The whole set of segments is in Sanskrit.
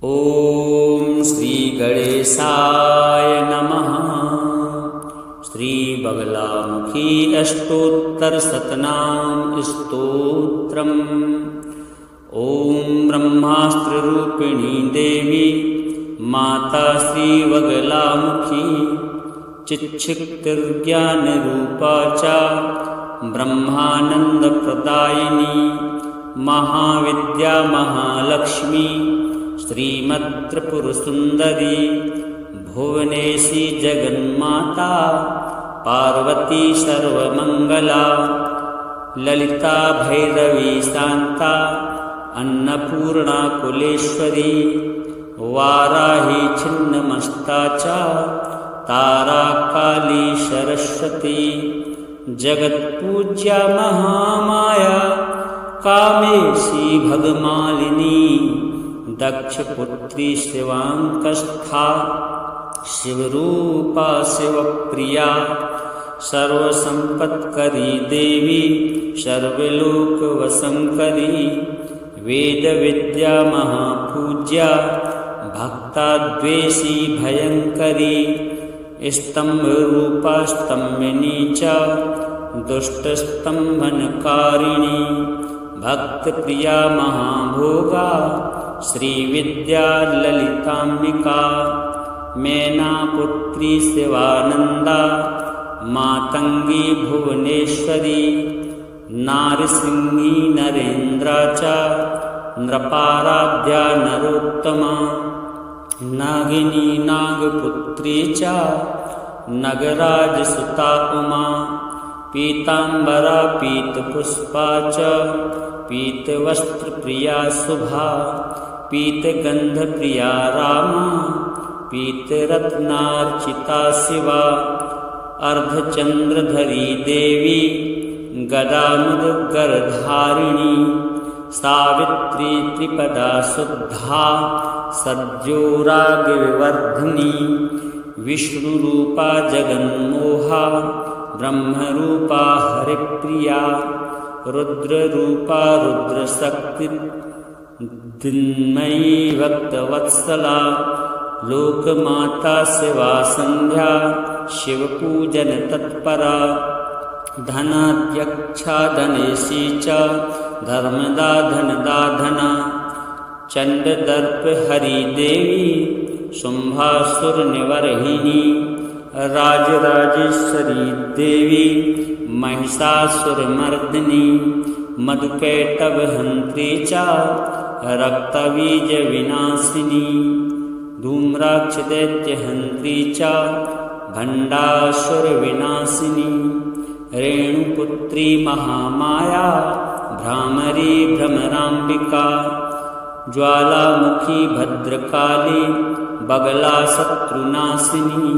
ॐ श्री गणेशाय नमः। श्री बगलामुखी अष्टोत्तरशतनाम स्तोत्रम्। ॐ ब्रह्मास्त्ररूपिणी देवी माता श्री बगलामुखी चिच्छिक्तिर्ज्ञानरूपा च ब्रह्मानन्दप्रदायिनी महाविद्या महालक्ष्मी श्रीमत्त्रिपुरसुन्दरी भुवनेशी जगन्माता पार्वती सर्वमङ्गला ललिता भैरवी शान्ता अन्नपूर्णा कुलेश्वरी वाराही छिन्नमस्ता च तारा काली सरस्वती जगत्पूज्या महामाया कामेशी भगमालिनी दक्षपुत्री शिवांकस्था शिवरूपा शिवप्रिया सर्वसंपत्करी देवी सर्वलोकवशंकरी वेदविद्या महापूज्या भक्ताद्वेषी भयंकरी स्तंभरूपा स्तंभिनी च दुष्टस्तंभनकारिणी भक्तप्रिया महाभोगा श्रीविद्या ललिताम्बिका मैनापुत्री शिवानंदा मातंगी भुवनेश्वरी नारसिंही नरेन्द्रा च नृपाराध्या नरोत्तमा नागिनी नागपुत्री च नगराजसुता उमा पीतांबरा पीतपुष्पा च पीतवस्त्रप्रिया शुभा पीतगंधप्रिया रामा पीतरत्नार्चिता शिवा अर्धचंद्रधरी देवी गदामुदगरधारिणी सावित्री त्रिपदा शुद्धा सद्योरागविवर्धिनी विष्णुरूपा जगन्मोहा ब्रह्मरूपा हरिप्रिया रुद्ररूपा रुद्रशक्ति दिन्मयी भक्तवत्सला लोकमाता शिवा संध्या शिवपूजन तत्परा धनाध्यक्षा धनेशी च धर्मदा धनदा धना चंडदर्प हरि देवी शुंभासुर निवर्हिनी राजराजेश्वरी देवी महिषासुरमर्दिनी मधुकैटभहंत्री च रक्तबीज विनाशिनी धूम्राक्षदैत्यहंत्री च भंडासुर विनाशिनी रेणुपुत्री महामाया भ्रामरी भ्रमरांबिका ज्वालामुखी भद्रकाली बगला शत्रुनाशिनी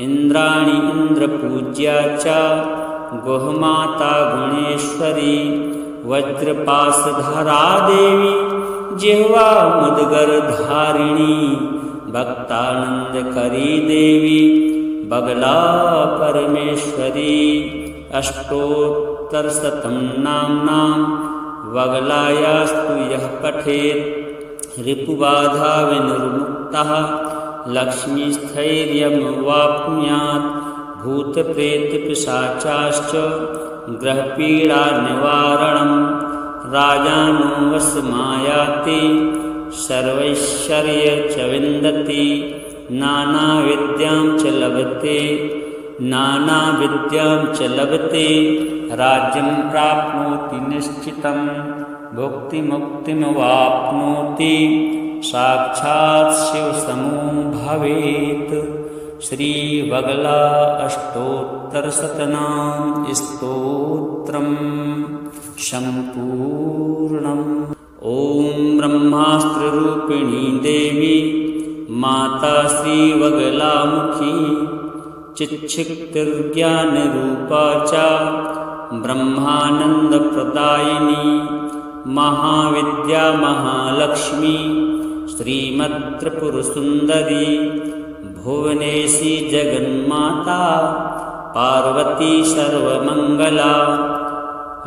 इंद्राणी इंद्रपूज्या च गोहमाता गुणेश्वरी वज्रपाशधरा देवी जिह्वा मुदगरधारिणी भक्तानंदकरी देवी बगला परमेश्वरी अष्टोत्तरशतं नाम्नां बगलायास्तु यः पठेत् रिपुबाधा विनिर्मुक्तः लक्ष्मीस्थैर्यमवाप्नुयात् भूतप्रेतपिशाचाश्च ग्रहपीडानिवारणं राजानो वशमायाति सर्वैश्वर्य च विन्दति नानाविद्यां च लभते राज्यं प्राप्नोति निश्चितं भुक्तिमुक्तिमवाप्नोति साक्षात् शिवसमो भवेत्। श्री बगला अष्टोत्तरशतनाम स्तोत्रम् सम्पूर्णम्। ॐ ब्रह्मास्त्ररूपिणी देवी माता श्री बगलामुखी चिच्छिक्तिर्ज्ञानरूपा च ब्रह्मानन्दप्रदायिनी महाविद्या महालक्ष्मी श्रीमत्त्रिपुरसुन्दरी भुवनेशी जगन्माता पार्वती सर्वमङ्गला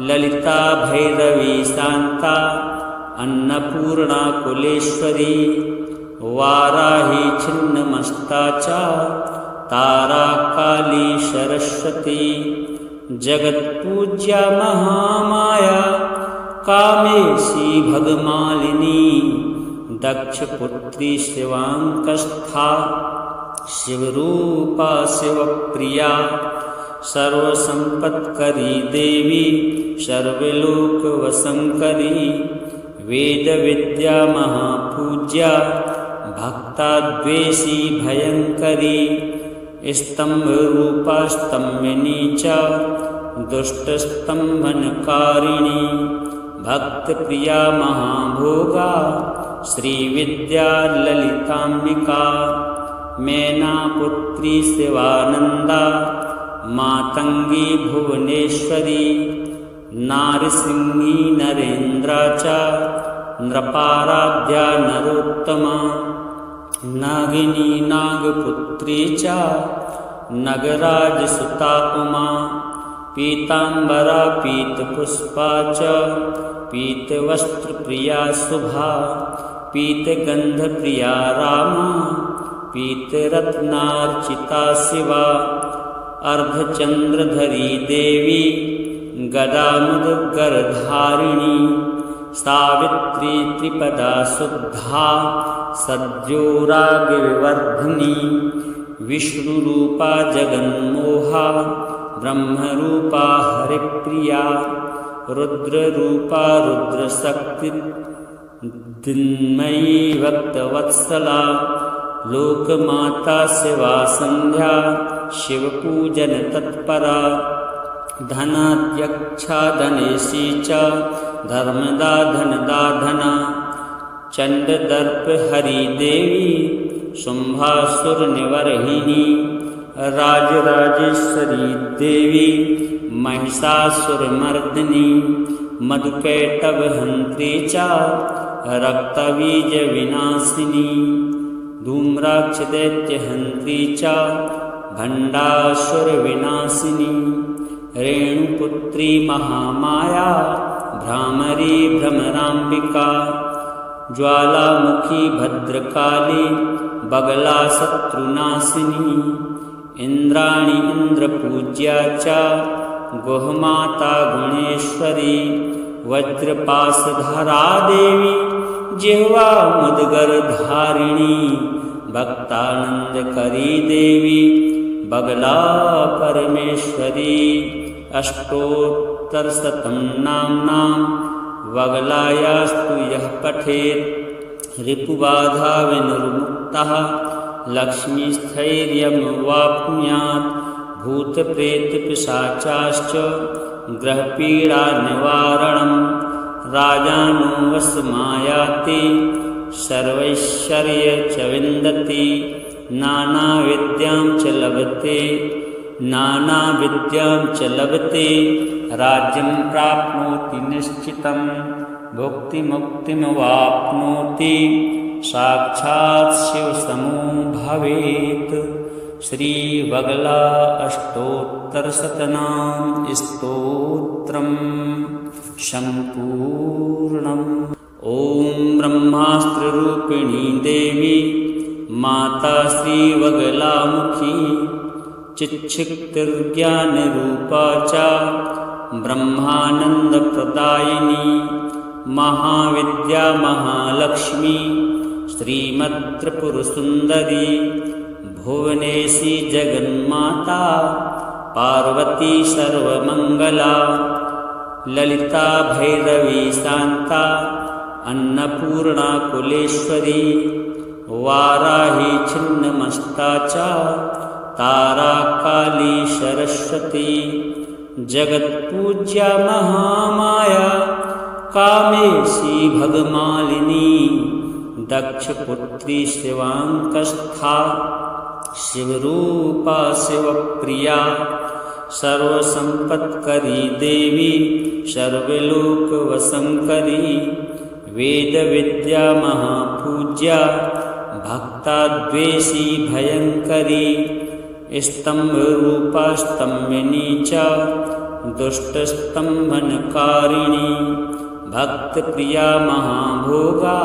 ललिता भैरवी शान्ता अन्नपूर्णा कुलेश्वरी वाराही छिन्नमस्ता च तारा काली सरस्वती जगत्पूज्या महामाया कामेशी भगमालिनी दक्षपुत्री शिवांकस्था शिवरूपा शिवप्रिया सर्वसंपत्करी देवी सर्वलोकवशंकरी वेदविद्या महापूज्या भक्ताद्वेषी भयंकरी स्तंभरूपा स्तंभिनी च दुष्टस्तंभनकारिणी भक्तप्रिया महाभोगा श्रीविद्या ललितांबिका मैनापुत्री शिवानंदा मातंगी भुवनेश्वरी नारसिंही नरेंद्रा च नृपाराध्या नरोत्तमा नागिनी नागपुत्री च नगराजसुता उमा पीतांबरा पीतपुष्पा च पीतवस्त्रप्रिया शुभा पीतगंधप्रिया रामा पीतरत्नार्चिता शिवा अर्धचंद्रधरी देवी गदामुदगरधारिणी सावित्री त्रिपदा शुद्धा सद्योरागविवर्धिनी विष्णुरूपा जगन्मोहा ब्रह्मरूपा हरिप्रिया रुद्ररूपा रुद्रशक्तिर्दिन्मयी भक्तवत्सला लोकमाता शिवा संध्या शिवपूजन तत्परा धनाध्यक्षा धनेशी च धर्मदा धनदा धना चंडदर्प हरि देवी शुंभासुर निवर्हिनी राजराजेश्वरी देवी महिषासुरमर्दिनी मधुकैटभहंत्री च रक्तबीज विनाशिनी धूम्राक्षदैत्यहंत्री च भंडासुर विनाशिनी रेणुपुत्री महामाया भ्रामरी भ्रमरांबिका ज्वालामुखी भद्रकाली बगला शत्रुनाशिनी इंद्राणी इंद्रपूज्या च गुहमाता गुणेश्वरी वज्रपाशधरा देवी जिह्वा मुद्गरधारिणी भक्तानंदकरी देवी बगला परमेश्वरी अष्टोत्तरशतं नाम्नां बगलायास्तु यः पठेत् रिपुबाधा विनिर्मुक्तः लक्ष्मीस्थैर्यमवाप्नुयात् भूतप्रेतपिशाचाश्च ग्रहपीडानिवारणं राजानो वशमायाति सर्वैश्वर्य च विन्दति नानाविद्यां च लभते राज्यं प्राप्नोति निश्चितं भुक्तिमुक्तिमवाप्नोति साक्षात् शिवसमो भवेत्। श्रीबगला अष्टोत्तरशतनाम स्तोत्रम सम्पूर्णम्। ओम ब्रह्मास्त्ररूपिणी देवी माता श्रीबगलामुखी चिच्छिक्तिर्ज्ञानरूपा च ब्रह्मानन्दप्रदायिनी महाविद्या महालक्ष्मी श्रीमत्त्रिपुरसुन्दरी भुवनेशी जगन्माता पार्वती सर्वमंगला ललिता भैरवी शांता अन्नपूर्णा कुलेश्वरी वाराही छिन्नमस्ता च तारा काली सरस्वती जगत्पूज्या महामाया कामेशी भगमालिनी दक्षपुत्री शिवांकस्था शिवरूपा शिवप्रिया सर्वसंपत्करी देवी सर्वलोकवशंकरी वेदविद्या महापूज्या भक्ताद्वेषी भयंकरी स्तंभरूपा स्तंभिनी च दुष्टस्तंभनकारिणी भक्तप्रिया महाभोगा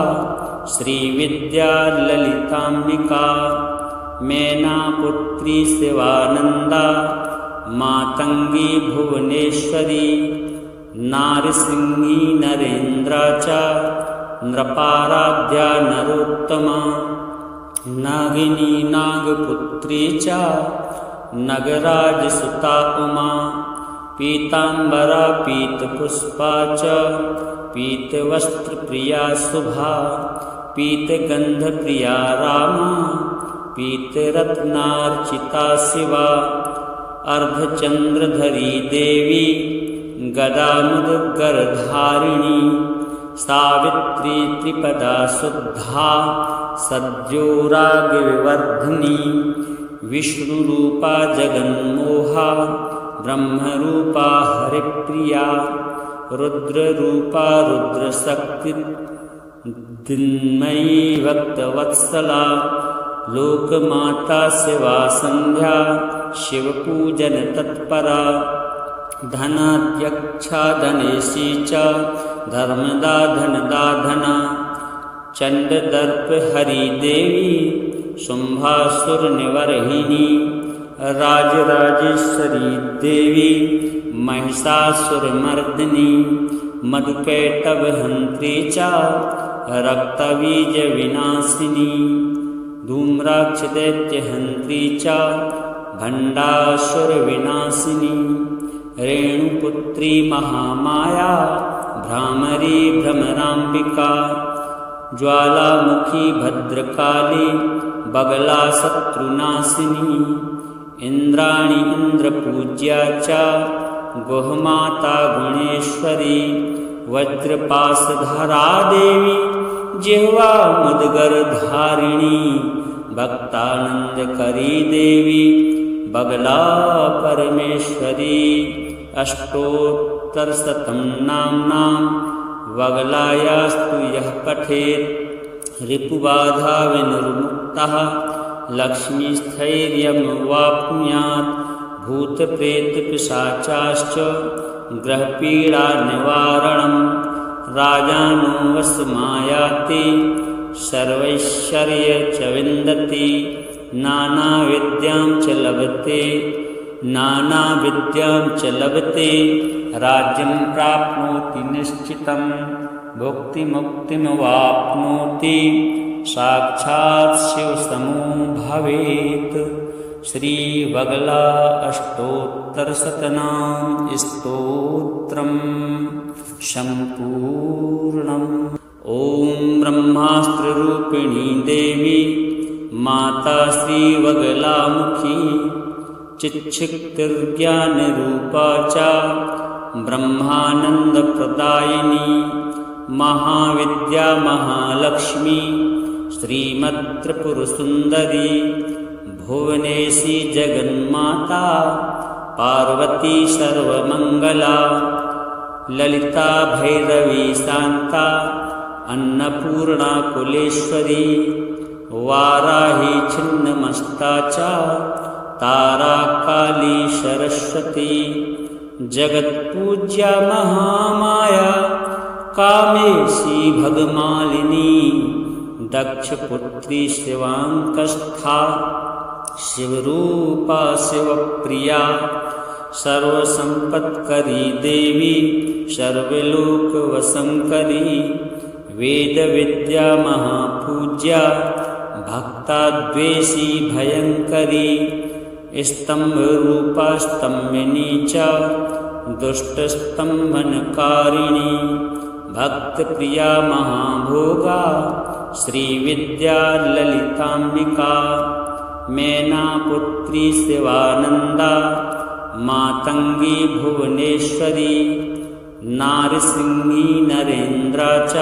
श्रीविद्या ललिताम्बिका मैनापुत्री शिवानन्दा मातङ्गी भुवनेश्वरी नारसिंही नरेन्द्रा च नृपाराध्या नरोत्तमा नागिनी नागपुत्री च नगराजसुता उमा पीताम्बरा पीतपुष्पा च पीतवस्त्रप्रिया शुभा पीतगन्धप्रिया रामा पीतरत्नार्चिता शिवा अर्धचन्द्रधरी देवी गदामुदगरधारिणी सावित्री त्रिपदा शुद्धा सद्योरागविवर्धिनी विष्णुरूपा जगन्मोहा ब्रह्मरूपा हरिप्रिया रुद्ररूपा रुद्रशक्ति दिन्मयी भक्तवत्सला लोकमाता शिवा संध्या शिवपूजन तत्परा धनाध्यक्षा धनेशी च धर्मदा धनदा धना चंडदर्प हरिदेवी शुंभासुरनिवर्हिनी राजराजेश्वरी देवी महिषासुरमर्दिनी मधुकैटभहन्त्री च रक्तबीजविनाशिनी धूम्राक्षदैत्यहन्त्री च भण्डासुरविनाशिनी रेणुपुत्री महामाया भ्रामरी भ्रमराम्बिका ज्वालामुखी भद्रकाली बगला शत्रुनाशिनी इंद्राणी इंद्रपूज्या च गुहमाता गुणेश्वरी वज्रपाशधरा देवी जिह्वा मुद्गरधारिणी भक्तानंदकरी देवी बगला परमेश्वरी अष्टोत्तरशतं नाम्नां बगलायास्तु यः पठेत् रिपुबाधा विनिर्मुक्तः लक्ष्मीस्थैर्यमवाप्नुयात् भूतप्रेतपिशाचाश्च ग्रहपीडानिवारणं राजानो वशमायाति सर्वैश्वर्य च विन्दति नानाविद्यां च लभते राज्यं प्राप्नोति निश्चितं भुक्तिमुक्तिमवाप्नोति साक्षात् शिवसमो भवेत्। श्रीबगला अष्टोत्तरशतनाम स्तोत्रम सम्पूर्णम्। ॐ ब्रह्मास्त्ररूपिणी देवी माता श्रीबगलामुखी चिच्छिक्तिर्ज्ञानरूपा च ब्रह्मानन्दप्रदायिनी महाविद्या महालक्ष्मी श्रीमत्त्रिपुरसुन्दरी भुवनेशी जगन्माता पार्वती सर्वमङ्गला ललिता भैरवी शान्ता अन्नपूर्णा कुलेश्वरी वाराही छिन्नमस्ता च तारा काली सरस्वती जगत्पूज्या महामाया कामेशी भगमालिनी दक्षपुत्री शिवांकस्था शिवरूपा शिवप्रिया सर्वसंपत्करी देवी सर्वलोकवशंकरी वेदविद्या महापूज्या भक्ताद्वेषी भयंकरी स्तंभरूपा स्तंभिनी च दुष्टस्तंभनकारिणी भक्तप्रिया महाभोगा श्रीविद्या ललिताम्बिका मैनापुत्री शिवानन्दा मातंगी भुवनेश्वरी नारसिंही नरेन्द्रा च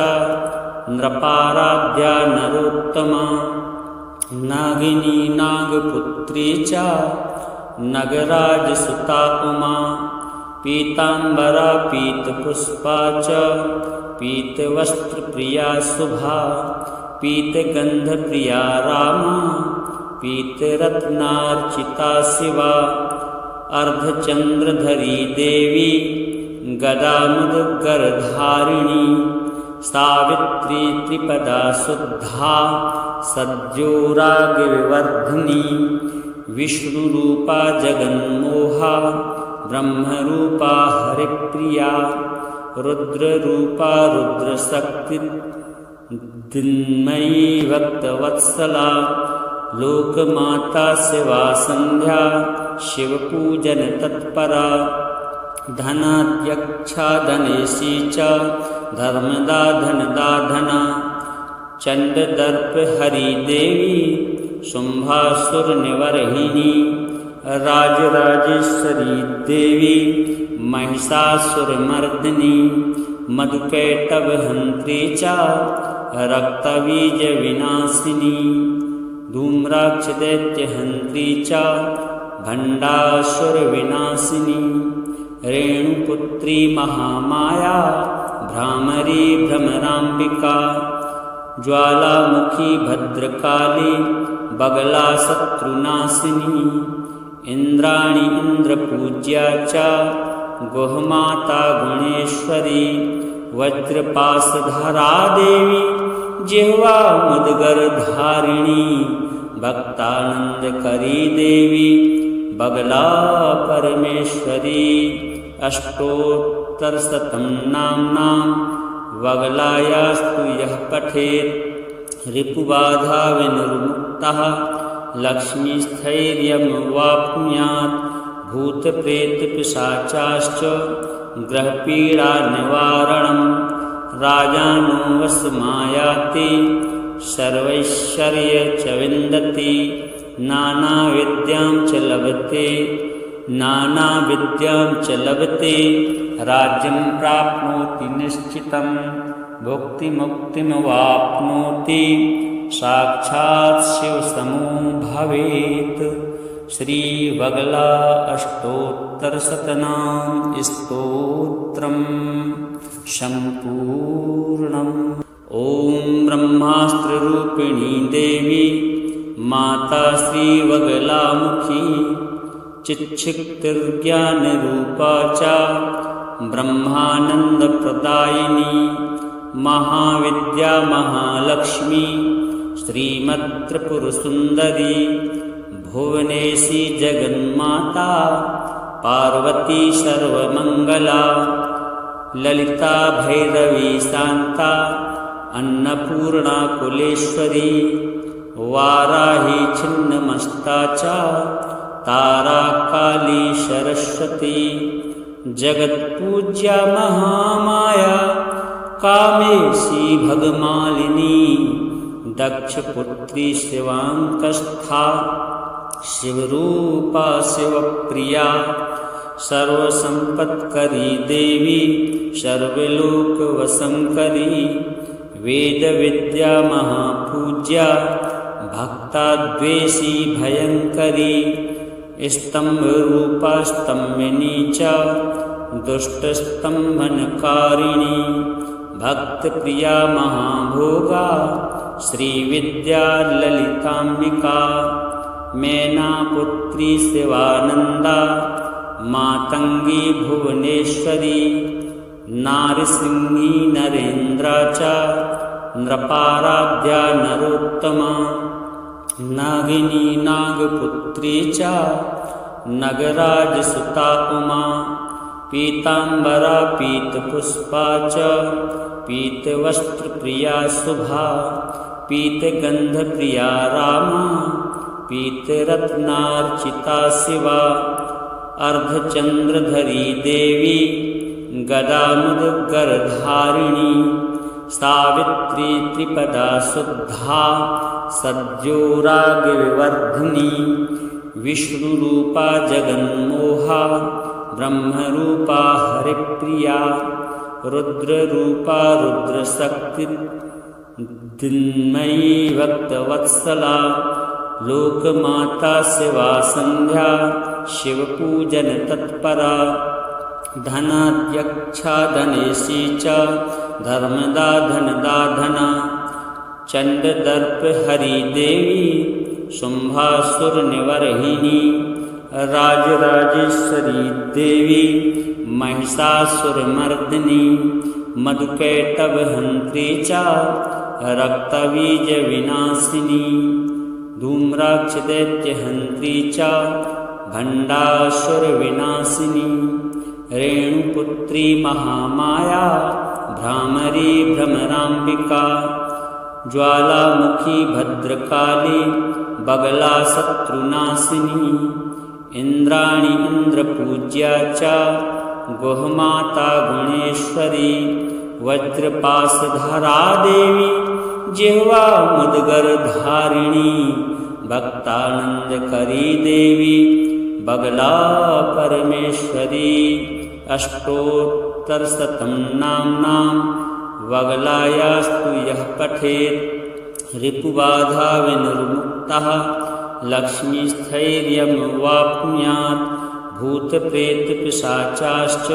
नृपाराध्या नरोत्तमा नागिनी नागपुत्री च नगराजसुता उमा पीताम्बरा पीतपुष्पा च पीतवस्त्रप्रिया शुभा पीतगन्धप्रिया रामा पीतरत्नार्चिता शिवा अर्धचन्द्रधरी देवी गदामुदगरधारिणी सावित्री त्रिपदा शुद्धा सद्योरागविवर्धिनी विष्णुरूपा जगन्मोहा ब्रह्मरूपा हरिप्रिया रुद्ररूपा रुद्रशक्तिर्दिन्मयी भक्तवत्सला लोकमाता शिवा संध्या शिवपूजन तत्परा धनाध्यक्षा धनेशी च धर्मदा धनदा धना चंडदर्प हरिदेवी शुंभासुरनिवर्हिनी राजराजेश्वरी देवी महिषासुरमर्दिनी मधुकैटभहन्त्री च रक्तबीजविनाशिनी धूम्राक्षदैत्यहन्त्री च भण्डासुरविनाशिनी रेणुपुत्री महामाया भ्रामरी भ्रमराम्बिका ज्वालामुखी भद्रकाली बगला शत्रुनाशिनी इंद्राणी इंद्रपूज्या च गोहमाता गुणेश्वरी वज्रपाशधरा देवी जिह्वा मुद्गरधारिणी भक्तानंदकरी देवी बगला परमेश्वरी अष्टोत्तरशतं नाम्नां बगलायास्तु यः पठेत् रिपुबाधा विनिर्मुक्तः लक्ष्मीस्थैर्यमवाप्नुयात् भूतप्रेतपिशाचाश्च ग्रहपीडानिवारणं राजानो वशमायाति सर्वैश्वर्य च विन्दति नानाविद्यां च लभते राज्यं प्राप्नोति निश्चितं भुक्तिमुक्तिमवाप्नोति साक्षात् शिवसमो भवेत्। श्रीबगला अष्टोत्तरशतनाम स्तोत्रम् सम्पूर्णम्। ॐ ब्रह्मास्त्ररूपिणी देवी माता श्रीबगलामुखी चिच्छिक्तिर्ज्ञानरूपा च ब्रह्मानन्दप्रदायिनी महाविद्या महालक्ष्मी श्रीमत्त्रिपुरसुन्दरी भुवनेशी जगन्माता पार्वती सर्वमङ्गला ललिता भैरवी शान्ता अन्नपूर्णा कुलेश्वरी वाराही छिन्नमस्ता च तारा काली सरस्वती जगत्पूज्या महामाया कामेशी भगमालिनी दक्षपुत्री शिवांकस्था शिवरूपा शिवप्रिया सर्वसंपत्करी देवी सर्वलोकवशंकरी वेदविद्या महापूज्या भक्ताद्वेषी भयंकरी स्तंभरूपा स्तंभिनी च दुष्टस्तंभनकारिणी भक्तप्रिया महाभोगा श्रीविद्या ललिताम्बिका मैनापुत्री शिवानंदा मातंगी भुवनेश्वरी नारसिंही नरेन्द्रा च नृपाराध्या नरोत्तमा नागिनी नागपुत्री च नगराजसुता उमा पीतांबरा पीतपुष्पा च पीतवस्त्रप्रिया शुभा पीतगंधप्रिया रामा पीतरत्नार्चिता शिवा अर्धचंद्रधरी देवी गदामुदगरधारिणी सावित्री त्रिपदा शुद्धा सद्योरागविवर्धिनी विष्णुरूपा जगन्मोहा ब्रह्मरूपा हरिप्रिया रुद्ररूपा रुद्रशक्तिर्दिन्मयी भक्तवत्सला लोकमाता शिवा संध्या शिवपूजन तत्परा धनाध्यक्षा धनेशी च धर्मदा धनदा धना चंडदर्प हरिदेवी शुंभासुरनिवर्हिनी राजराजेश्वरी देवी महिषासुरमर्दिनी मधुकैटभहन्त्री च रक्तबीजविनाशिनी धूम्राक्षदैत्यहन्त्री च भण्डासुरविनाशिनी रेणुपुत्री महामाया भ्रामरी भ्रमराम्बिका ज्वालामुखी भद्रकाली बगला शत्रुनाशिनी इंद्राणी इंद्रपूज्या च गोहमाता गुणेश्वरी वज्रपाशधरा देवी जिह्वा मुद्गरधारिणी भक्तानंदकरी देवी बगला परमेश्वरी अष्टोत्तरशतं नाम्नां बगलायास्तु यः पठेत् रिपुबाधा विनिर्मुक्तः लक्ष्मीस्थैर्यमवाप्नुयात् भूतप्रेतपिशाचाश्च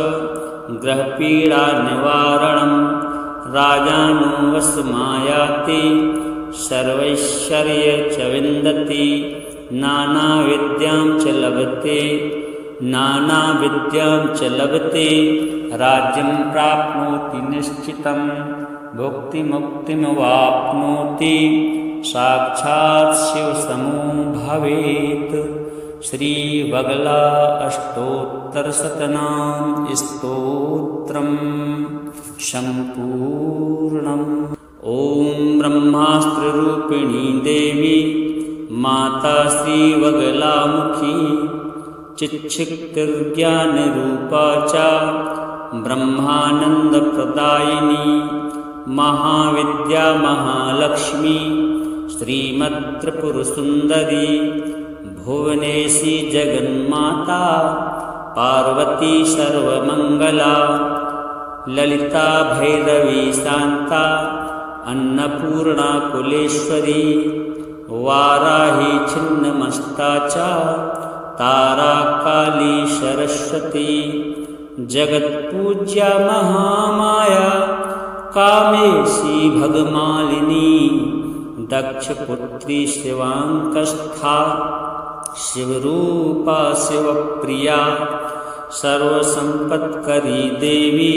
ग्रहपीडानिवारणं राजानो वशमायाति सर्वैश्वर्य च विन्दति नानाविद्यां च लभते राज्यं प्राप्नोति निश्चितं भुक्तिमुक्तिमवाप्नोति साक्षात् शिवसमो भवेत्। श्री बगला अष्टोत्तरशतनाम स्तोत्रम् सम्पूर्णम्। ओम ब्रह्मास्त्ररूपिणी देवी माता श्री बगलामुखी चिच्छिक्तिर्ज्ञानरूपा च ब्रह्मानन्दप्रदायिनी महाविद्या महालक्ष्मी श्रीमत्त्रिपुरसुन्दरी भुवनेशी जगन्माता पार्वती सर्वमंगला ललिता भैरवी शांता अन्नपूर्णा कुलेश्वरी वाराही छिन्नमस्ता च तारा काली सरस्वती जगत्पूज्या महामाया कामेशी भगमालिनी दक्षपुत्री शिवांकस्था शिवरूपा शिवप्रिया सर्वसंपत्करी देवी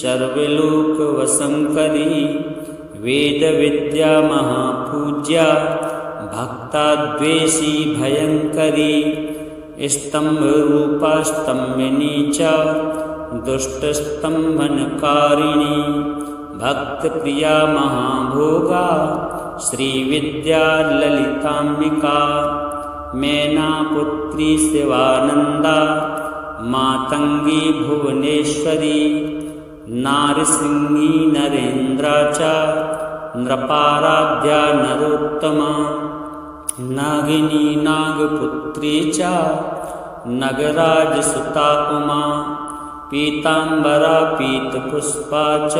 सर्वलोकवशंकरी वेदविद्या महापूज्या भक्ताद्वेषी भयंकरी स्तंभरूपा स्तंभिनी च दुष्टस्तंभनकारिणी भक्तप्रिया महाभोगा श्रीविद्या ललिताम्बिका मैनापुत्री शिवानंदा मातंगी भुवनेश्वरी नारसिंही नरेन्द्रा च नृपाराध्या नरोत्तमा नागिनी नागपुत्री च नगराजसुता उमा पीतांबरा पीतपुष्पा च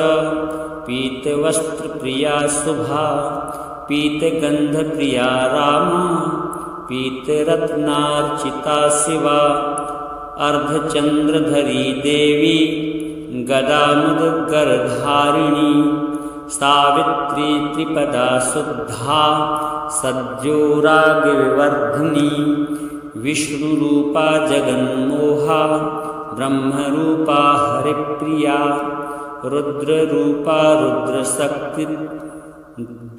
पीतवस्त्रप्रिया शुभा पीतगंधप्रिया रामा पीतरत्नार्चिता शिवा अर्धचंद्रधरी देवी गदामुदगरधारिणी सावित्री त्रिपदा शुद्धा सद्योरागविवर्धिनी विष्णुरूपा जगन्मोहा ब्रह्मरूपा हरिप्रिया रुद्ररूपा रुद्रशक्ति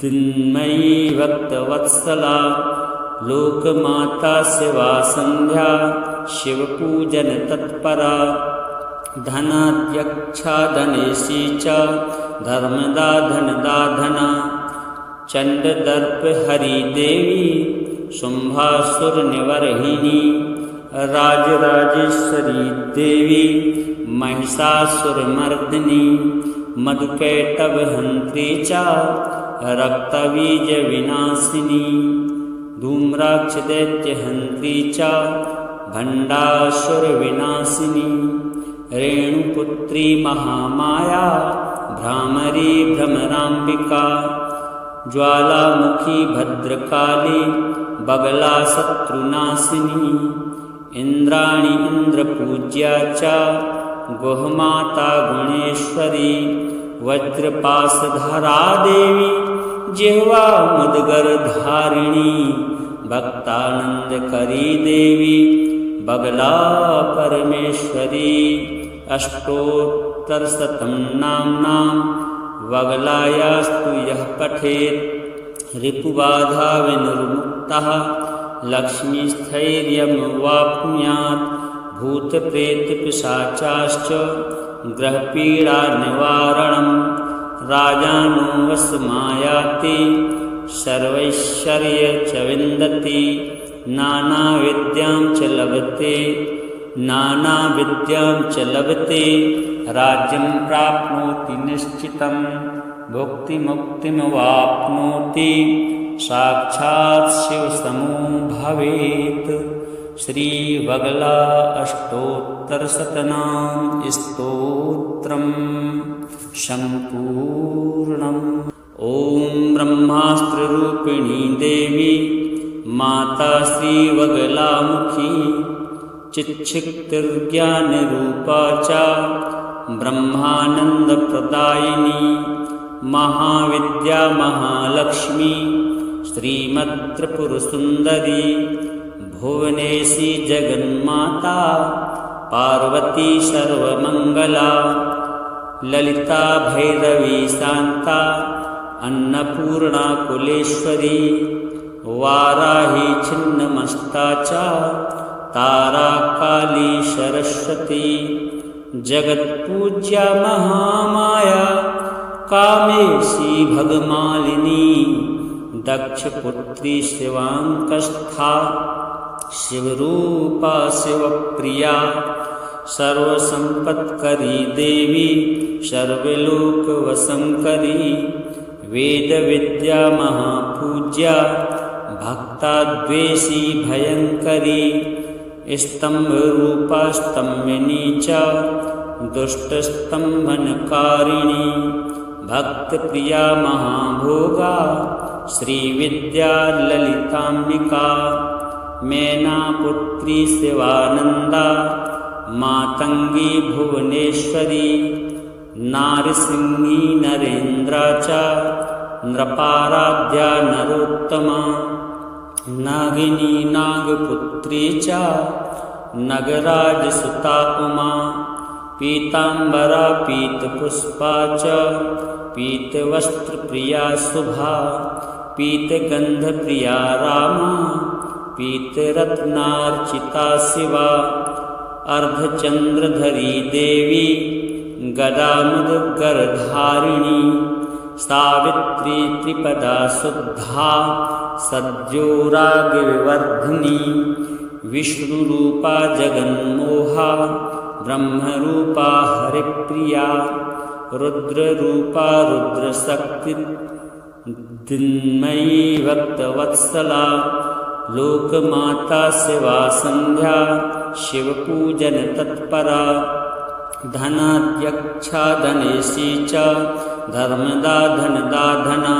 दिन्मयी भक्तवत्सला लोकमाता शिवा संध्या शिवपूजन तत्परा धनाध्यक्षा धनेशी च धर्मदा धनदा धना चंडदर्प हरि देवी शुंभासुर निवर्हिनी राजराजेश्वरी देवी महिषासुरमर्दिनी मधुकैटभहन्त्री च रक्तबीजविनाशिनी धूम्राक्षदैत्यहन्त्री च भण्डासुरविनाशिनी रेणुपुत्री महामाया भ्रामरी भ्रमराम्बिका ज्वालामुखी भद्रकाली बगला शत्रुनाशिनी इंद्राणी इंद्रपूज्या च गोहमाता गुणेश्वरी वज्रपाशधरा देवी जिह्वा मुद्गरधारिणी भक्तानंदकरी देवी बगला परमेश्वरी अष्टोत्तरशतं अष्टोत्तरशतं नाम्नां वगलायास्तु यः पठेत् रिपुबाधा विनिर्मुक्तः लक्ष्मीस्थैर्यमवाप्नुयात् भूतप्रेतपिशाचाश्च ग्रहपीडानिवारणं राजानो वशमायाति सर्वैश्वर्य च विन्दति नानाविद्यां च लभते राज्यं प्राप्नोति निश्चितं भुक्तिमुक्तिमवाप्नोति साक्षात् शिवसमो भवेत्। श्रीवगला अष्टोत्तरशतनाम स्तोत्रम सम्पूर्णम्। ओम ब्रह्मास्त्ररूपिणी देवी माता श्रीवगलामुखी चिच्छिक्तिर्ज्ञानरूपा च ब्रह्मानन्दप्रदायिनी महाविद्या महालक्ष्मी श्रीमत्त्रिपुरसुन्दरी भुवनेशी जगन्माता पार्वती सर्वमङ्गला ललिता भैरवी शान्ता अन्नपूर्णा कुलेश्वरी वाराही छिन्नमस्ता च तारा काली सरस्वती जगत्पूज्या महामाया कामेशी भगमालिनी दक्षपुत्री शिवांकस्था शिवरूपा शिवप्रिया सर्वसंपत्करी देवी सर्वलोकवशंकरी वेदविद्या महापूज्या भक्ताद्वेषी भयंकरी स्तंभरूपा स्तंभिनी च दुष्टस्तंभनकारिणी भक्तप्रिया महाभोगा श्रीविद्या ललिताम्बिका मैनापुत्री शिवानंदा मातंगी भुवनेश्वरी नारसिंही नरेन्द्रा च नृपाराध्या नरोत्तमा नागिनी नागपुत्री च नगराजसुता उमा पीतांबरा पीतपुष्पा च पीतवस्त्रप्रिया शुभा पीतगंधप्रिया रामा पीतरत्नार्चिता शिवा अर्धचंद्रधरी देवी गदामुदगरधारिणी सावित्री त्रिपदा शुद्धा सद्योरागविवर्धिनी विष्णुरूपा जगन्मोहा ब्रह्मरूपा हरिप्रिया रुद्ररूपा रुद्रशक्ति दिन्मयी भक्तवत्सला लोकमाता शिवा संध्या शिवपूजन तत्परा धनाध्यक्षा धनेशी च धर्मदा धनदा धना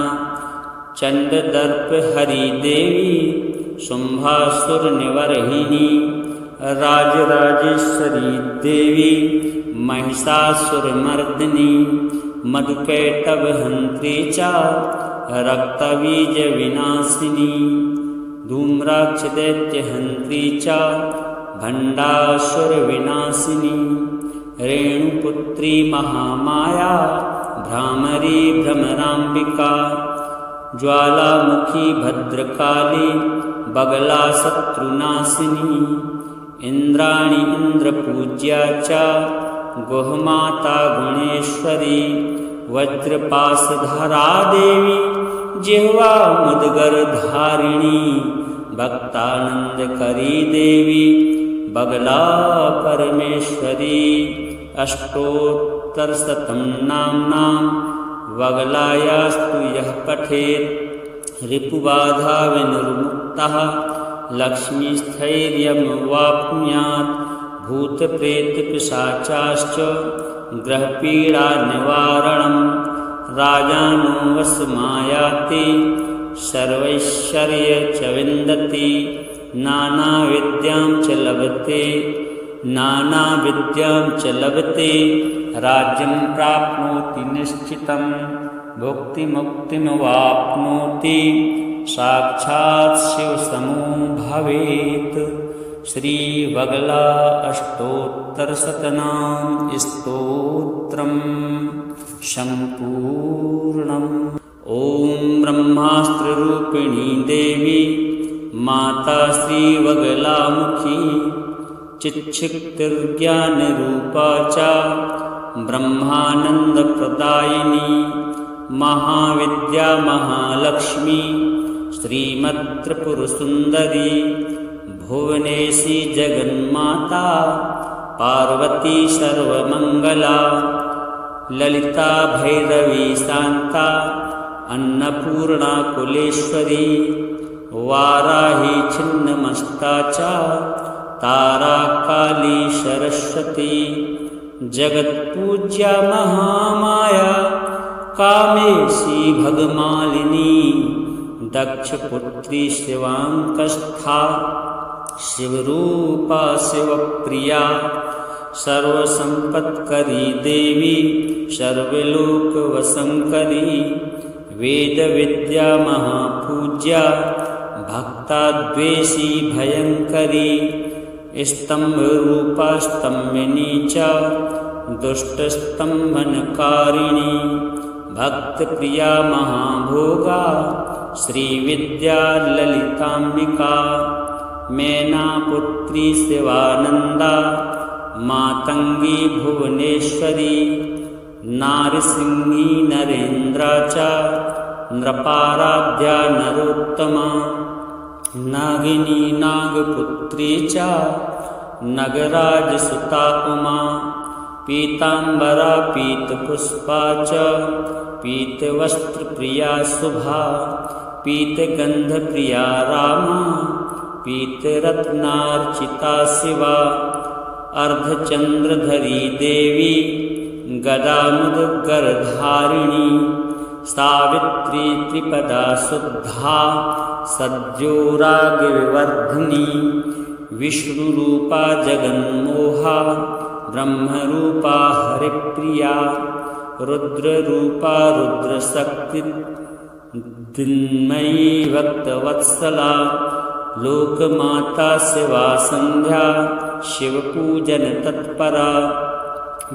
चंडदर्प हरि देवी शुंभासुर निवर्हिनी राजराजेश्वरी देवी महिषासुरमर्दिनी मधुकैटभ हंत्री च रक्तबीज विनाशिनी धूम्राक्ष दैत्य हंत्री च भंडासुर विनाशिनी रेणुपुत्री महामाया भ्रामरी भ्रमरांबिका ज्वालामुखी भद्रकाली बगला शत्रुनाशिनी इंद्राणी इंद्रपूज्या च गुहमाता गुणेश्वरी वज्रपाशधरा देवी जिह्वा मुद्गरधारिणी भक्तानंदकरी देवी बगला परमेश्वरी अष्टोत्तरशतं नाम्नां वगलायास्तु यः पठेत् रिपुबाधा विनिर्मुक्तः लक्ष्मीस्थैर्यमवाप्नुयात् भूतप्रेतपिशाचाश्च ग्रहपीडानिवारणं राजानो वशमायाति सर्वैश्वर्य च विन्दति नानाविद्यां च लभते राज्यं प्राप्नोति निश्चितं भुक्तिमुक्तिमवाप्नोति साक्षात् शिवसमो भवेत्। श्रीवगला अष्टोत्तरशतनाम स्तोत्रम् सम्पूर्णम्। ॐ ब्रह्मास्त्ररूपिणी देवी माता श्रीवगलामुखी चिच्छिक्तिर्ज्ञानरूपा च ब्रह्मानन्दप्रदायिनी महाविद्या महालक्ष्मी श्रीमत्त्रिपुरसुन्दरी भुवनेशी जगन्माता पार्वती सर्वमङ्गला ललिता भैरवी शान्ता अन्नपूर्णा कुलेश्वरी वाराही छिन्नमस्ता च तारा काली सरस्वती जगत्पूज्या महामाया कामेशी भगमालिनी दक्षपुत्री शिवांकस्था शिवरूपा शिवप्रिया सर्वसंपत्करी देवी सर्वलोकवशंकरी वेदविद्या महापूज्या भक्ताद्वेषी भयंकरी स्तंभरूपा स्तंभिनी च दुष्टस्तंभनकारिणी भक्तप्रिया महाभोगा श्रीविद्या ललितांबिका मैनापुत्री शिवानंदा मातंगी भुवनेश्वरी नारसिंही नरेन्द्रा च नृपाराध्या नरोत्तमा नागिनी नागपुत्री च नगराजसुता उमा पीतांबरा पीतपुष्पा च पीतवस्त्रप्रिया शुभा पीतगंधप्रिया रामा पीतरत्नार्चिता शिवा अर्धचंद्रधरी देवी गदामुदगरधारिणी सावित्री त्रिपदा शुद्धा सद्योरागविवर्धिनी विष्णुरूपा जगन्मोहा ब्रह्मरूपा हरिप्रिया रुद्ररूपा रुद्रशक्ति दिन्मयी भक्तवत्सला लोकमाता शिवा संध्या शिवपूजन तत्परा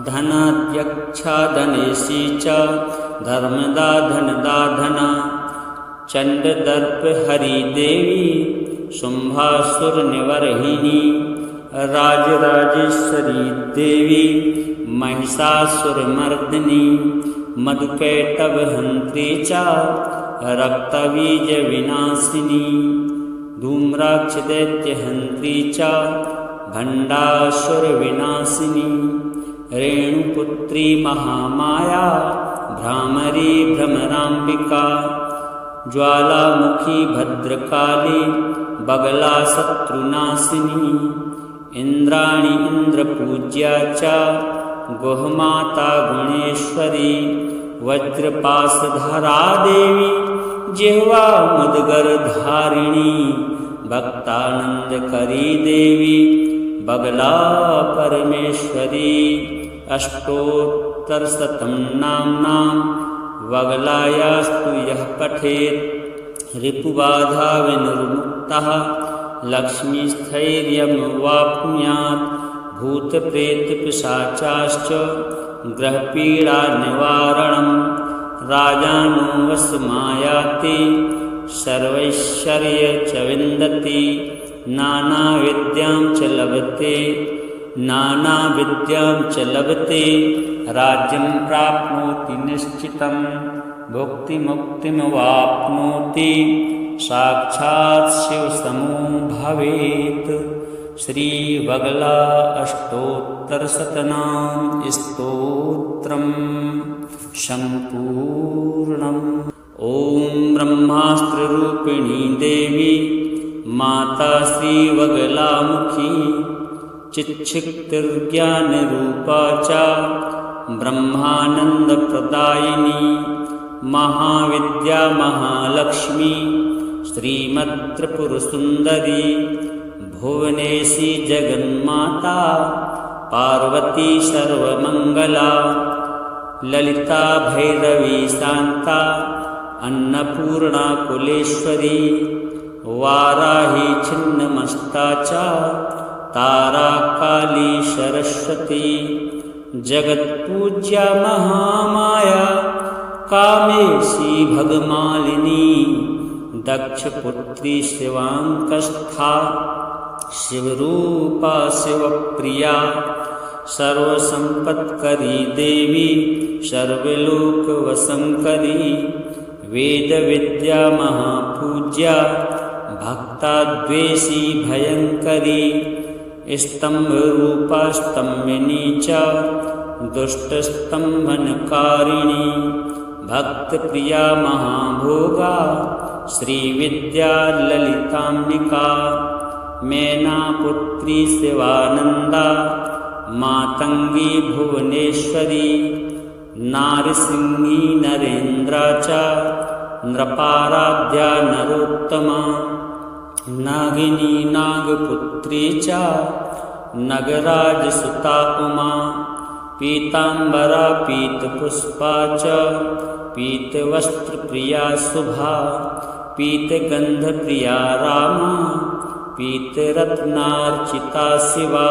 धनाध्यक्षा धनेशी च धर्मदा धनदा धना चंडदर्प हरि देवी शुंभासुर निवर्हिनी राजराजेश्वरी देवी महिषासुरमर्दिनी मधुकैटभहंत्री च रक्तबीज विनाशिनी धूम्राक्षदैत्यहंत्री च भंडासुर विनाशिनी रेणुपुत्री महामाया भ्रामरी भ्रमरांबिका ज्वालामुखी भद्रकाली बगला शत्रुनाशिनी इंद्राणी इंद्रपूज्या च गोहमाता गुणेश्वरी वज्रपाशधरा देवी जिह्वा मुदगरधारिणी भक्तानंदकरी देवी बगला परमेश्वरी अष्टोत्तरशतं नाम्नां वगलायास्तु यः पठेत् रिपुबाधा विनिर्मुक्तः लक्ष्मीस्थैर्यमवाप्नुयात् भूतप्रेतपिशाचाश्च ग्रहपीडानिवारणं राजानो वशमायाति सर्वैश्वर्य च विन्दति नानाविद्यां च लभते राज्यं प्राप्नोति निश्चितं भुक्तिमुक्तिमवाप्नोति साक्षात् शिवसमो भवेत्। श्रीवगला अष्टोत्तरशतनाम स्तोत्रम् सम्पूर्णम्। ॐ ब्रह्मास्त्ररूपिणी देवी माता श्रीवगलामुखी चिच्छिक्तिर्ज्ञानरूपा च ब्रह्मानन्दप्रदायिनी महाविद्या महालक्ष्मी श्रीमत्त्रिपुरसुन्दरी भुवनेशी जगन्माता पार्वती सर्वमङ्गला ललिता भैरवी शान्ता अन्नपूर्णा कुलेश्वरी वाराही छिन्नमस्ता च सरस्वती जगत्पूज्या महामाया कामेशी भगमालिनी दक्षपुत्री शिवांकस्था शिवरूपा शिवप्रिया सर्वसंपत्करी देवी सर्वलोकवशंकरी वेदविद्या महापूज्या भक्ताद्वेषी भयंकरी स्तंभरूपा स्तंभिनी च दुष्टस्तंभनकारिणी भक्तप्रिया महाभोगा श्रीविद्या ललितांबिका मैनापुत्री शिवानंदा मातंगी भुवनेश्वरी नारसिंही नरेंद्रा च नृपाराध्या नरोत्तमा नागिनी नागपुत्री च नगराजसुता उमा पीतांबरा पीतपुष्पा च पीतवस्त्रप्रिया शुभा पीतगंधप्रिया रामा पीतरत्नार्चिता शिवा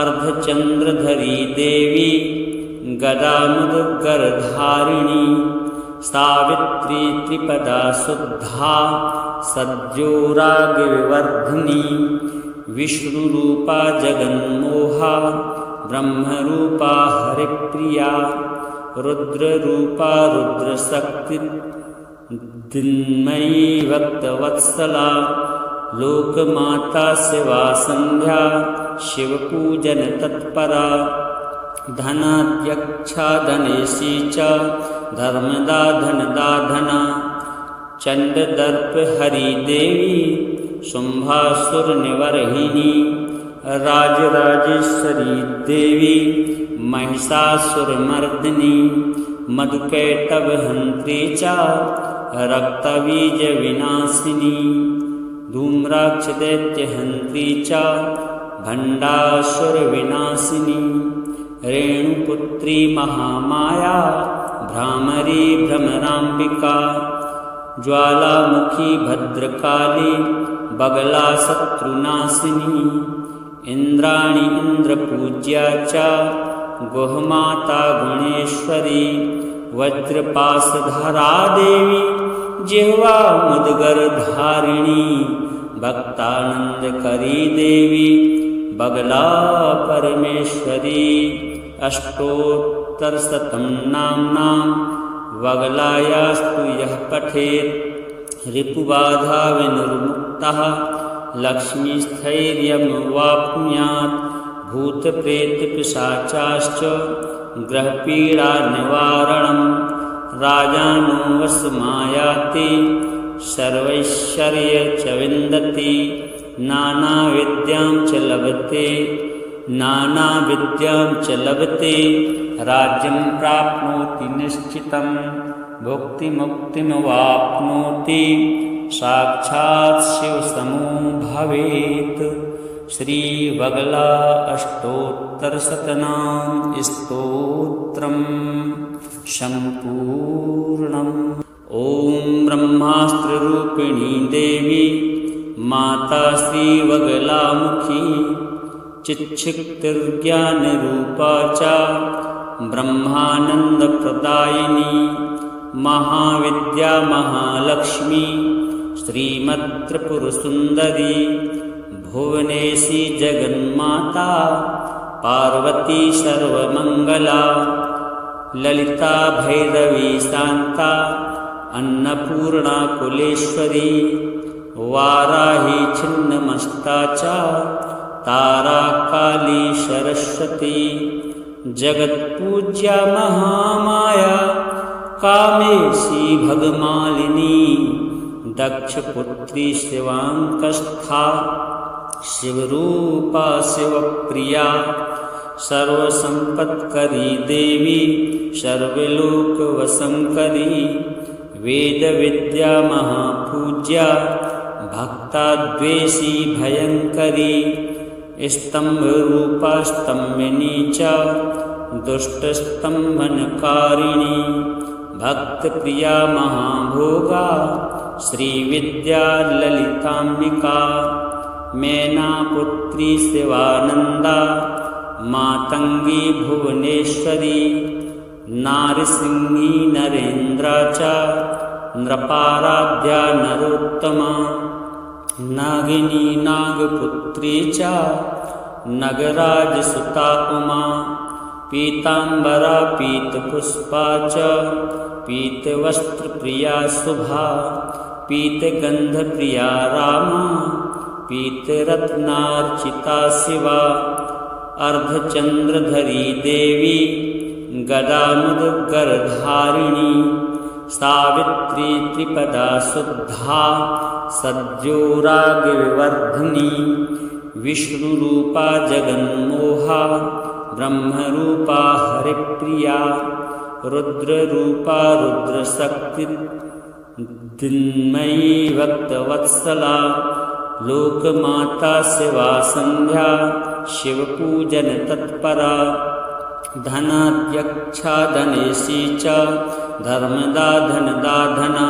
अर्धचंद्रधरी देवी गदामुदगरधारिणी सावित्री त्रिपदा शुद्धा सद्योरागविवर्धिनी विष्णुरूपा जगन्मोहा ब्रह्मरूपा हरिप्रिया रुद्ररूपा रुद्रशक्ति दिन्मयी भक्तवत्सला लोकमाता शिवा संध्या शिवपूजन तत्परा धनाध्यक्षा धनेशी च धर्मदा धनदा धना चंडदर्प हरि देवी शुंभासुर निवर्हिनी राजराजेश्वरी देवी महिषासुरमर्दिनी मधुकैटभ हंत्री च रक्तबीज विनाशिनी धूम्राक्ष दैत्य हंत्री च भंडासुर विनाशिनी रेणुपुत्री महामाया भ्रामरी भ्रमरांबिका ज्वालामुखी भद्रकाली बगला शत्रुनाशिनी इंद्राणी इंद्रपूज्या च गोहमाता गुणेश्वरी वज्रपाशधरा देवी जिह्वा मुदगरधारिणी भक्तानंदकरी देवी बगला परमेश्वरी अष्टोत्तरशतं नाम्नां वगलायास्तु यः पठेत् रिपुबाधा विनिर्मुक्तः लक्ष्मीस्थैर्यमवाप्नुयात् भूतप्रेतपिशाचाश्च ग्रहपीडानिवारणं राजानो वशमायाति सर्वैश्वर्य च विन्दति नानाविद्यां च लभते राज्यं प्राप्नोति निश्चितं भुक्तिमुक्तिमवाप्नोति साक्षात् शिवसमो भवेत्। श्रीवगला अष्टोत्तरशतनाम स्तोत्रम् सम्पूर्णम्। ॐ ब्रह्मास्त्ररूपिणी देवी माता श्रीवगलामुखी चिच्छिक्तिर्ज्ञानरूपा च ब्रह्मानन्दप्रदायिनी महाविद्या महालक्ष्मी श्रीमत्त्रिपुरसुन्दरी भुवनेशी जगन्माता पार्वती सर्वमङ्गला ललिता भैरवी शान्ता अन्नपूर्णा कुलेश्वरी वाराही छिन्नमस्ता च तारा काली सरस्वती जगत्पूज्या महामाया कामेशी भगमालिनी दक्षपुत्री शिवांकस्था शिवरूपा शिवप्रिया सर्वसंपत्करी देवी सर्वलोकवशंकरी वेदविद्या महापूज्या भक्ताद्वेषी भयंकरी स्तंभरूपा स्तंभिनी च दुष्टस्तंभनकारिणी भक्तप्रिया महाभोगा श्रीविद्या ललितांबिका मैनापुत्री शिवानंदा मातंगी भुवनेश्वरी नारसिंही नरेंद्रा च नृपाराध्या नरोत्तमा नागिनी नागपुत्री च नगराजसुता उमा पीतांबरा पीतपुष्पा च पीतवस्त्रप्रिया शुभा पीतगंधप्रिया रामा पीतरत्नार्चिता शिवा अर्धचंद्रधरी देवी गदामुदगरधारिणी सावित्री त्रिपदा शुद्धा सद्योरागविवर्धिनी विष्णुरूपा जगन्मोहा ब्रह्मरूपा हरिप्रिया रुद्ररूपा रुद्रशक्तिर्दिन्मयी भक्तवत्सला लोकमाता शिवा संध्या शिवपूजन तत्परा धनाध्यक्षा धनेशी च धर्मदा धनदा धना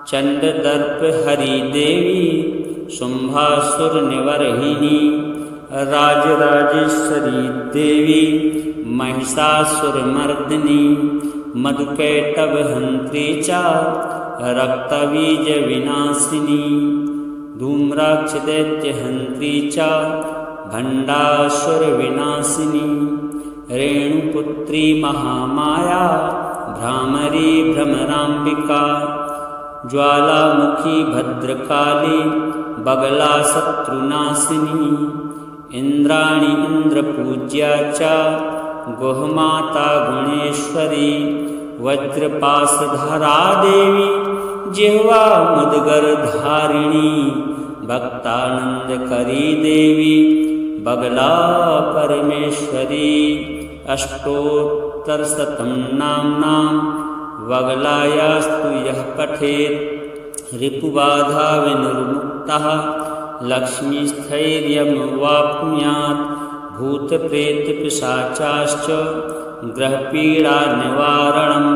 चंडदर्प हरिदेवी शुंभासुरनिवर्हिनी राजराजेश्वरी देवी महिषासुरमर्दिनी मधुकैटभहंत्री च रक्तबीजविनाशिनी धूम्राक्षदैत्यहंत्री च भण्डासुरविनाशिनी रेणुपुत्री महामाया भ्रामरी भ्रमराम्बिका ज्वालामुखी भद्रकाली बगला शत्रुनाशिनी इंद्राणी इंद्रपूज्या च गुहमाता गुणेश्वरी वज्रपाशधरा देवी जिह्वा मुद्गरधारिणी भक्तानंदकरी देवी बगला परमेश्वरी अष्टोत्तरशतं नाम्नां बगलायास्तु यः पठेत् रिपुबाधा विनिर्मुक्तः लक्ष्मीस्थैर्यमवाप्नुयात् भूतप्रेतपिशाचाश्च ग्रहपीडानिवारणं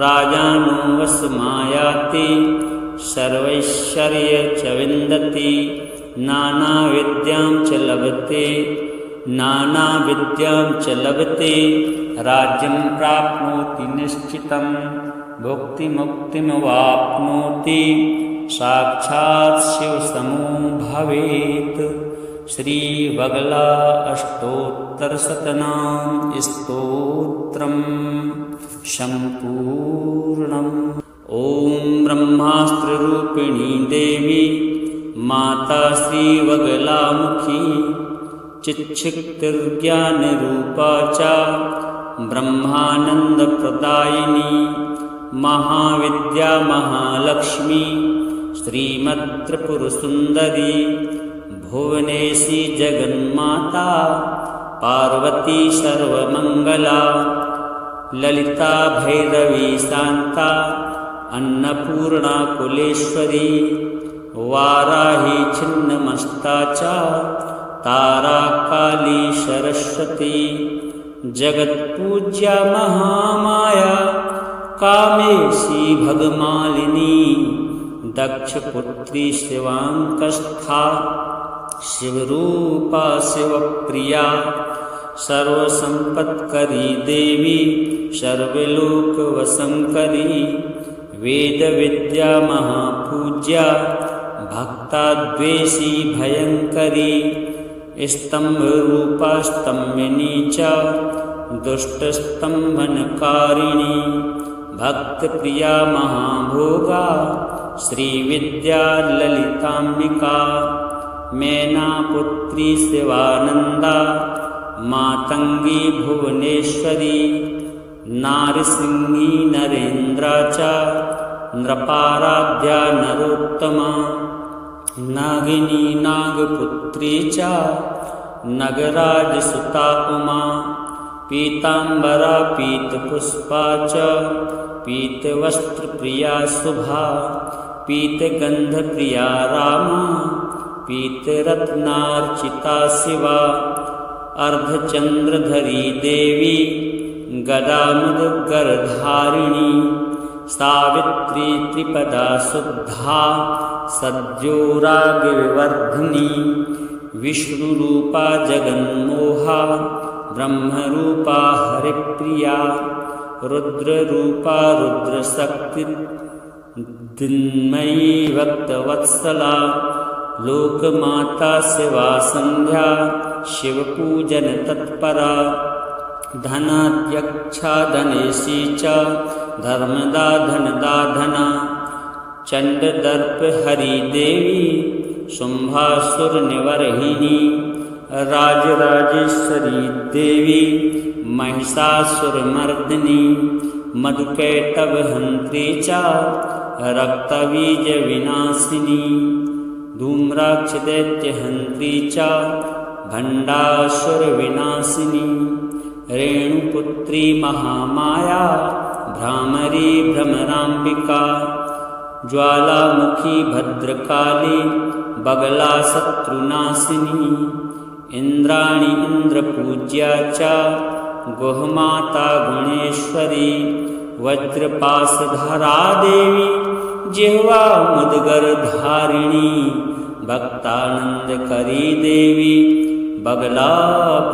राजानो वशमायाति सर्वैश्वर्य च विन्दति नानाविद्यां च लभते राज्यं प्राप्नोति निश्चितं भुक्तिमुक्तिमवाप्नोति साक्षात् शिवसमो भवेत्। श्रीबगला अष्टोत्तरशतनाम स्तोत्रम सम्पूर्णम्। ओम ब्रह्मास्त्ररूपिणी देवी माता श्रीबगलामुखी चिच्छिक्तिर्ज्ञानरूपा च ब्रह्मानन्दप्रदायिनी महाविद्या महालक्ष्मी श्रीमत्त्रिपुरसुन्दरी भुवनेशी जगन्माता पार्वती सर्वमंगला ललिता भैरवी शांता अन्नपूर्णा कुलेश्वरी वाराही छिन्नमस्ता च तारा काली सरस्वती जगत्पूज्या महामाया कामेशी भगमालिनी दक्षपुत्री शिवांकस्था शिवरूपा शिवप्रिया सर्वसंपत्करी देवी सर्वलोकवशंकरी वेदविद्या महापूज्या भक्ताद्वेषी भयंकरी स्तंभरूपा स्तंभिनी च दुष्टस्तंभनकारिणी भक्तप्रिया महाभोगा श्रीविद्या ललिताम्बिका मैनापुत्री शिवानंदा मातंगी भुवनेश्वरी नारसिंही नरेंद्रा च नृपाराध्या नरोत्तमा नागिनी नागपुत्री च नगराजसुता उमा पीतांबरा पीतपुष्पा च पीतवस्त्रप्रिया शुभा पीतगंधप्रिया रामा पीतरत्नार्चिता शिवा अर्धचंद्रधरी देवी गदामुदगरधारिणी सावित्री त्रिपदा शुद्धा सद्योरागविवर्धिनी विष्णुरूपा जगन्मोहा ब्रह्मरूपा हरिप्रिया रुद्ररूपा रुद्रशक्तिर्दिन्मयी भक्तवत्सला लोकमाता शिवा संध्या शिवपूजन तत्परा धनाध्यक्षा धनेशी च धर्मदा धनदा धना चंडदर्प हरिदेवी शुंभासुरनिवर्हिणी राजराजेश्वरी देवी महिषासुरमर्दिनी मधुकैटभहन्त्री च रक्तबीजविनाशिनी धूम्राक्षदैत्यहन्त्री च भण्डासुरविनाशिनी रेणुपुत्री महामाया भ्रामरी भ्रमराम्बिका ज्वालामुखी भद्रकाली बगला शत्रुनाशिनी इंद्राणी इंद्रपूज्या च गुहमाता गुणेश्वरी वज्रपाशधरा देवी जिह्वा मुद्गरधारिणी भक्तानंदकरी देवी बगला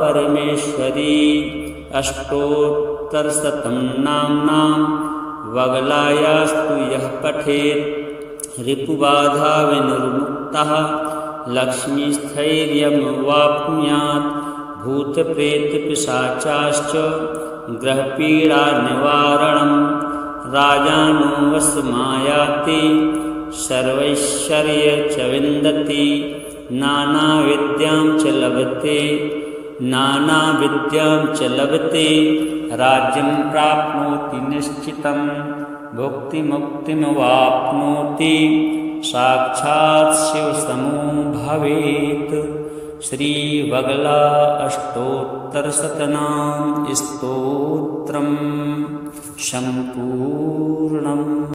परमेश्वरी अष्टोत्तरशतं नाम्नां बगलायास्तु यः पठेत् रिपुबाधा विनिर्मुक्तः लक्ष्मीस्थैर्यमवाप्नुयात् भूतप्रेतपिशाचाश्च ग्रहपीडानिवारणं राजानो वशमायाति सर्वैश्वर्य च विन्दति नानाविद्यां च लभते राज्यं प्राप्नोति निश्चितं भुक्तिमुक्तिमवाप्नोति साक्षात् शिवसमो भवेत्। श्रीबगला अष्टोत्तरशतनाम स्तोत्रम् सम्पूर्णम्।